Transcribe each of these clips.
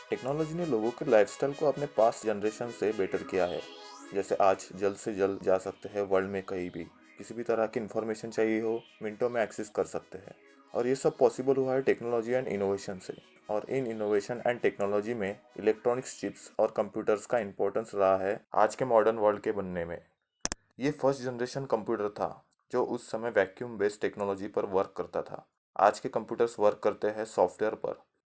Technology ने लोगों के लाइफस्टाइल को अपने पास्ट जनरेशन से बेटर किया है। जैसे आज जल्द से जल्द जा सकते हैं वर्ल्ड में कहीं भी, किसी भी तरह की इन्फॉर्मेशन चाहिए हो मिनटों में एक्सेस कर सकते हैं। और ये सब पॉसिबल हुआ है टेक्नोलॉजी एंड इनोवेशन से। और इन इनोवेशन एंड टेक्नोलॉजी में इलेक्ट्रॉनिक्स चिप्स और कंप्यूटर्स का इंपॉर्टेंस रहा है आज के मॉडर्न वर्ल्ड के बनने में। ये फर्स्ट जनरेशन कंप्यूटर था जो उस समय वैक्यूम बेस्ड टेक्नोलॉजी पर वर्क करता था। आज के कंप्यूटर्स वर्क करते हैं सॉफ्टवेयर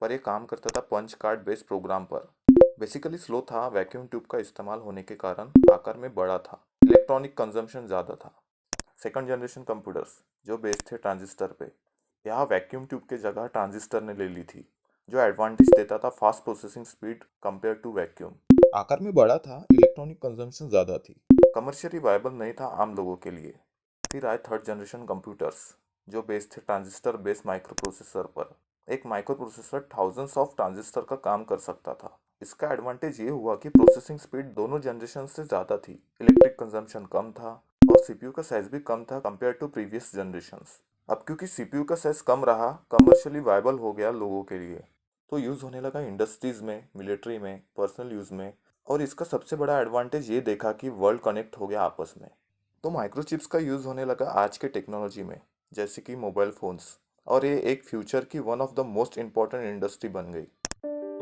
पर ये काम करता था पंच कार्ड बेस्ड प्रोग्राम पर। बेसिकली स्लो था, वैक्यूम ट्यूब का इस्तेमाल होने के कारण आकार में बड़ा था, इलेक्ट्रॉनिक कंजम्पशन ज़्यादा था। सेकंड जनरेशन कंप्यूटर्स जो बेस्ड थे ट्रांजिस्टर पे, यहाँ वैक्यूम ट्यूब के जगह ट्रांजिस्टर ने ले ली थी, जो एडवांटेज देता था fast processing speed compare to vacuum. आकार में बड़ा था, इलेक्ट्रॉनिक कंजम्पशन ज़्यादा थी, कमर्शियली वायबल नहीं था आम लोगों के लिए। फिर आए थर्ड जनरेशन कंप्यूटर्स जो बेस्ड थे ट्रांजिस्टर बेस्ड माइक्रो प्रोसेसर पर। एक micro processor thousands of transistor का काम कर सकता था। इसका एडवांटेज ये हुआ कि प्रोसेसिंग स्पीड दोनों जनरेशन से ज़्यादा थी, इलेक्ट्रिक कंजम्पशन कम था और सीपीयू का साइज भी कम था कंपेयर टू प्रीवियस जनरेशन्स। अब क्योंकि सीपीयू का साइज कम रहा, कमर्शियली वायबल हो गया लोगों के लिए, तो यूज़ होने लगा इंडस्ट्रीज में, मिलिट्री में, पर्सनल यूज़ में। और इसका सबसे बड़ा एडवांटेज ये देखा कि वर्ल्ड कनेक्ट हो गया आपस में। तो माइक्रोचिप्स का यूज़ होने लगा आज के टेक्नोलॉजी में, जैसे कि मोबाइल फ़ोन्स। और ये एक फ्यूचर की one of the most important industry बन गई।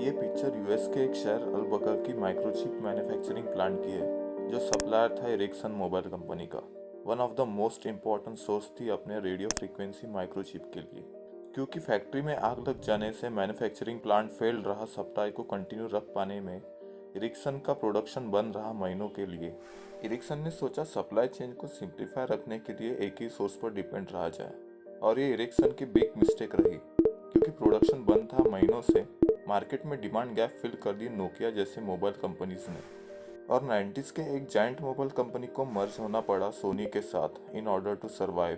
ये पिक्चर यूएस के एक शहर अल्बुकर्क की माइक्रोचिप मैन्युफैक्चरिंग प्लांट की है, जो सप्लायर था एरिक्सन मोबाइल कंपनी का। One of the most important source थी अपने रेडियो फ्रीक्वेंसी माइक्रोचिप के लिए। क्योंकि फैक्ट्री में आग लग जाने से मैन्युफैक्चरिंग प्लांट फेल रहा सप्लाई को कंटिन्यू रख पाने में, एरिक्सन का प्रोडक्शन बंद रहा महीनों के लिए। एरिक्सन ने सोचा सप्लाई चेन को सिंप्लीफाई रखने के लिए एक ही सोर्स पर डिपेंड रहा जाए, और ये एरिक्सन की बिग मिस्टेक रही। क्योंकि प्रोडक्शन बंद था महीनों से, मार्केट में डिमांड गैप फिल कर दी नोकिया जैसे मोबाइल कंपनीज ने। और 90s के एक जायंट मोबाइल कंपनी को मर्ज होना पड़ा सोनी के साथ इन ऑर्डर टू सर्वाइव।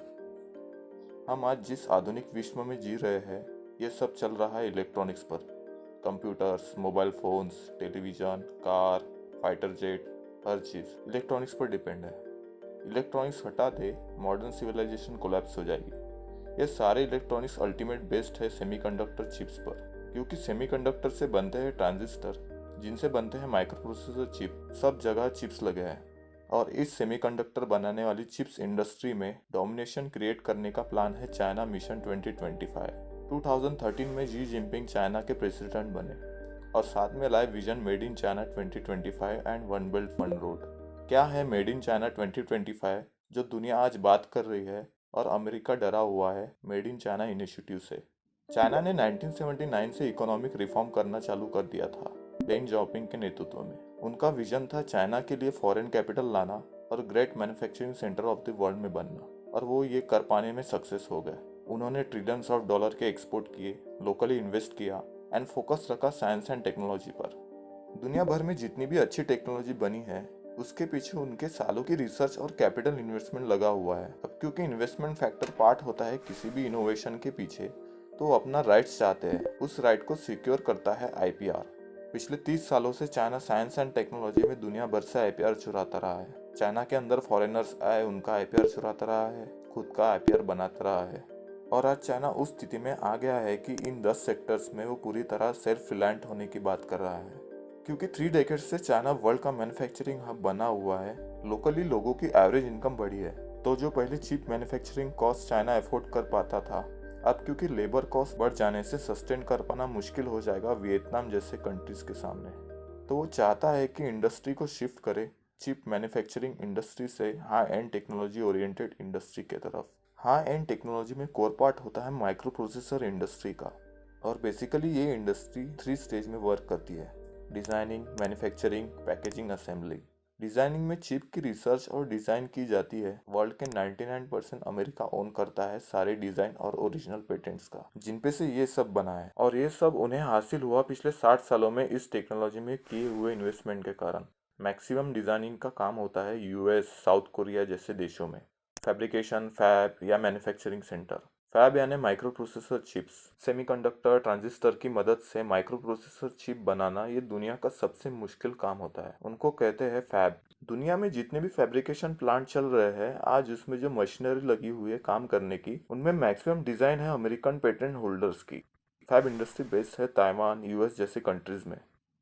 हम आज जिस आधुनिक विश्व में जी रहे हैं, ये सब चल रहा है इलेक्ट्रॉनिक्स पर। Computers, mobile phones, television, car, fighter jet, हर चीज़ इलेक्ट्रॉनिक्स पर डिपेंड है। इलेक्ट्रॉनिक्स हटा दे, मॉडर्न सिविलाइजेशन कोलैप्स हो जाएगी। ये सारे इलेक्ट्रॉनिक्स अल्टीमेट बेस्ड है सेमीकंडक्टर चिप्स पर। क्योंकि सेमीकंडक्टर से बनते हैं ट्रांजिस्टर, जिनसे बनते हैं माइक्रो प्रोसेसर चिप। सब जगह चिप्स लगे हैं, और इस सेमीकंडक्टर बनाने वाली चिप्स इंडस्ट्री में डोमिनेशन क्रिएट करने का प्लान है चाइना मिशन 2025। 2013 में जी जिनपिंग चाइना के प्रेसिडेंट बने और साथ में लाए vision made in China 2025 and one belt one road. क्या है मेड इन चाइना 2025 जो दुनिया आज बात कर रही है और अमेरिका डरा हुआ है मेड इन चाइना इनिशिएटिव से। चाइना ने 1979 से इकोनॉमिक रिफॉर्म करना चालू कर दिया था डेंग जाओपिंग के नेतृत्व में। उनका विजन था चाइना के लिए फॉरेन कैपिटल लाना और great manufacturing centre of the world में बनना, और वो ये कर पाने में सक्सेस हो गए। उन्होंने ट्रिलियंस ऑफ डॉलर के एक्सपोर्ट किए, लोकली इन्वेस्ट किया एंड फोकस रखा साइंस एंड टेक्नोलॉजी पर। दुनिया भर में जितनी भी अच्छी टेक्नोलॉजी बनी है, उसके पीछे उनके सालों की रिसर्च और कैपिटल इन्वेस्टमेंट लगा हुआ है। अब क्योंकि इन्वेस्टमेंट फैक्टर पार्ट होता है किसी भी इनोवेशन के पीछे, तो वो अपना राइट्स चाहते हैं, उस राइट को सिक्योर करता है आईपीआर। पिछले 30 सालों से चाइना साइंस एंड टेक्नोलॉजी में दुनिया भर से आईपीआर चुराता रहा है। चाइना के अंदर फॉरेनर्स आए, उनका आईपीआर चुराता रहा है, खुद का आईपीआर बनाता रहा है। और आज चाइना उस स्थिति में आ गया है कि इन 10 सेक्टर्स में वो पूरी तरह सेल्फ रिलायंट होने की बात कर रहा है। क्योंकि 3 डेकेड्स से चाइना वर्ल्ड का मैन्युफैक्चरिंग हब बना हुआ है, लोकली लोगों की एवरेज इनकम बढ़ी है। तो जो पहले cheap manufacturing cost China afford कर पाता था, अब क्योंकि लेबर कॉस्ट बढ़ जाने से सस्टेन कर पाना मुश्किल हो जाएगा वियतनाम जैसे कंट्रीज के सामने। तो वो चाहता है कि इंडस्ट्री को शिफ्ट करे चीप मैन्युफैक्चरिंग इंडस्ट्री से high and technology oriented industry के तरफ। हाई एंड टेक्नोलॉजी में कोर पार्ट होता है माइक्रो प्रोसेसर इंडस्ट्री का, और बेसिकली ये इंडस्ट्री 3 स्टेज में वर्क करती है: designing, manufacturing, packaging, assembly. Designing में चिप की रिसर्च और डिज़ाइन की जाती है। वर्ल्ड के 99% अमेरिका ओन करता है सारे डिज़ाइन और ओरिजिनल पेटेंट्स का, जिन पे से ये सब बना है। और ये सब उन्हें हासिल हुआ पिछले 60 सालों में इस टेक्नोलॉजी में किए हुए इन्वेस्टमेंट के कारण। मैक्सिमम डिज़ाइनिंग का काम होता है यूएस, साउथ कोरिया जैसे देशों में। फैब्रिकेशन, फैब या मैन्युफैक्चरिंग सेंटर। फैब यानी micro processor chips. Semiconductor transistor की मदद से माइक्रो प्रोसेसर चिप बनाना ये दुनिया का सबसे मुश्किल काम होता है, उनको कहते हैं फैब। दुनिया में जितने भी फैब्रिकेशन प्लांट चल रहे हैं आज, उसमें जो मशीनरी लगी हुई है काम करने की, उनमें मैक्सिमम डिजाइन है अमेरिकन पेटेंट होल्डर्स की। फैब इंडस्ट्री बेस्ड है ताइवान, यूएस जैसे कंट्रीज़ में।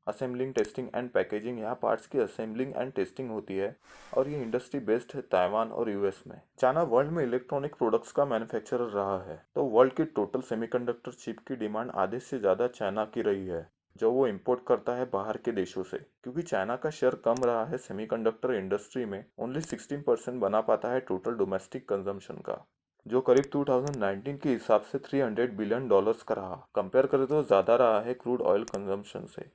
असेंबलिंग, टेस्टिंग एंड पैकेजिंग, यहाँ पार्ट्स की असेंबलिंग एंड टेस्टिंग होती है और ये इंडस्ट्री बेस्ड है ताइवान और यूएस में। चाइना वर्ल्ड में इलेक्ट्रॉनिक प्रोडक्ट्स का मैन्युफैक्चरर रहा है, तो वर्ल्ड की टोटल सेमीकंडक्टर चिप की डिमांड आधे से ज़्यादा चाइना की रही है, जो वो इंपोर्ट करता है बाहर के देशों से। क्योंकि चाइना का शेयर कम रहा है सेमीकंडक्टर इंडस्ट्री में, ओनली 16% बना पाता है टोटल डोमेस्टिक कंजम्पशन का, जो करीब 2019 के हिसाब से $300 बिलियन का रहा। कंपेयर करें तो ज़्यादा रहा है क्रूड ऑयल कंजम्पशन से।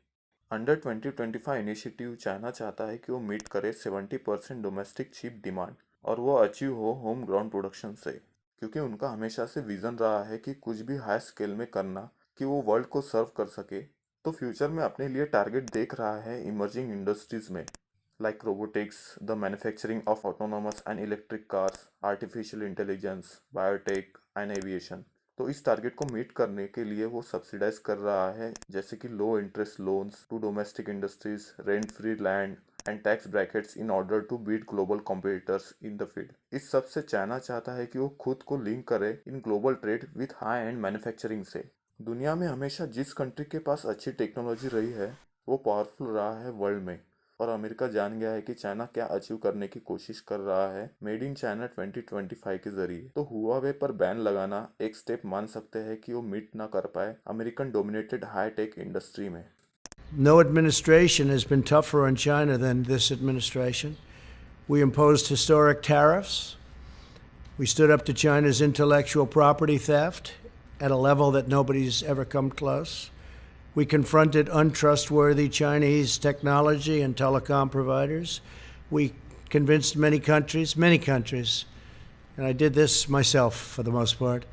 अंडर 2025 इनिशिएटिव चाइना चाहता है कि वो मीट करे 70% डोमेस्टिक चिप डिमांड और वो अचीव हो होम ग्राउंड प्रोडक्शन से, क्योंकि उनका हमेशा से विजन रहा है कि कुछ भी हाई स्केल में करना कि वो वर्ल्ड को सर्व कर सके। तो फ्यूचर में अपने लिए टारगेट देख रहा है इमर्जिंग इंडस्ट्रीज में, like robotics, the manufacturing of autonomous and electric cars, artificial intelligence, biotech and aviation। तो इस टारगेट को मीट करने के लिए वो सब्सिडाइज कर रहा है, जैसे कि low interest loans to domestic industries, rent free land and tax brackets in order to beat global competitors in the field. इस सब से चाइना चाहता है कि वो खुद को लिंक करे in global trade with high and manufacturing से। दुनिया में हमेशा जिस कंट्री के पास अच्छी टेक्नोलॉजी रही है वो पावरफुल रहा है वर्ल्ड में, और अमेरिका जान गया है कि चाइना क्या अचीव करने की कोशिश कर रहा है मेड इन चाइना 2025 के जरिए। तो हुआवे पर बैन लगाना एक स्टेप मान सकते हैं कि वो मीट ना कर पाए American dominated high tech industry में। No administration has been tougher on China than this administration. We imposed historic tariffs. We stood up to China's intellectual property theft at a level that nobody's ever come close. We confronted untrustworthy Chinese technology and telecom providers. We convinced many countries, and I did this myself for the most part,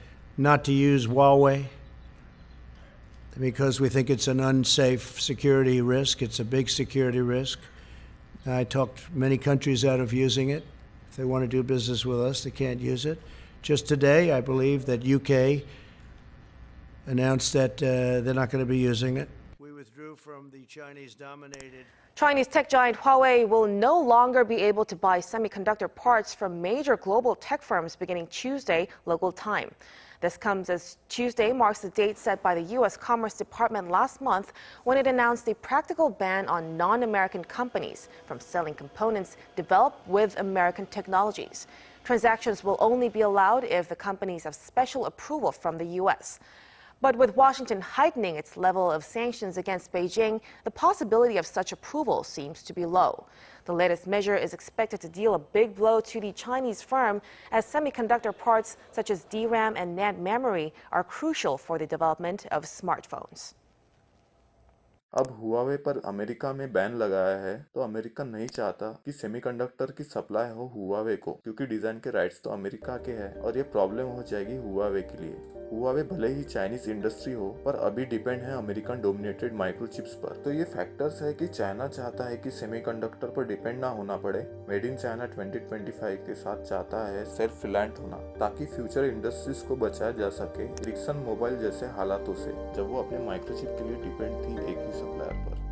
not to use Huawei because we think it's an unsafe security risk. It's a big security risk. I talked many countries out of using it. If they want to do business with us, they can't use it. Just today, I believe that UK announced that they're not going to be using it. We withdrew from the Chinese-dominated. Chinese tech giant Huawei will no longer be able to buy semiconductor parts from major global tech firms beginning Tuesday, local time. This comes as Tuesday marks the date set by the U.S. Commerce Department last month when it announced a practical ban on non-American companies from selling components developed with American technologies. Transactions will only be allowed if the companies have special approval from the U.S. But with Washington heightening its level of sanctions against Beijing, the possibility of such approval seems to be low. The latest measure is expected to deal a big blow to the Chinese firm, as semiconductor parts such as DRAM and NAND memory are crucial for the development of smartphones. अब Huawei पर America में ban लगाया है, तो America नहीं चाहता कि semiconductor की सप्लाई हो हुआवे को, क्योंकि डिजाइन के राइट्स तो अमेरिका के हैं और ये प्रॉब्लम हो जाएगी हुआवे के लिए। हुआवे भले ही चाइनीज इंडस्ट्री हो, पर अभी डिपेंड है अमेरिकन डोमिनेटेड माइक्रोचिप्स पर। तो ये फैक्टर्स है कि चाइना चाहता है कि सेमीकंडक्टर पर डिपेंड ना होना पड़े। मेड इन चाइना 2025 के साथ चाहता है सेल्फ रिलायंट होना, ताकि फ्यूचर इंडस्ट्रीज को बचाया जा सके एरिक्सन मोबाइल जैसे हालातों से, जब वो अपने माइक्रोचिप के लिए डिपेंड थी एक ही सप्लायर पर।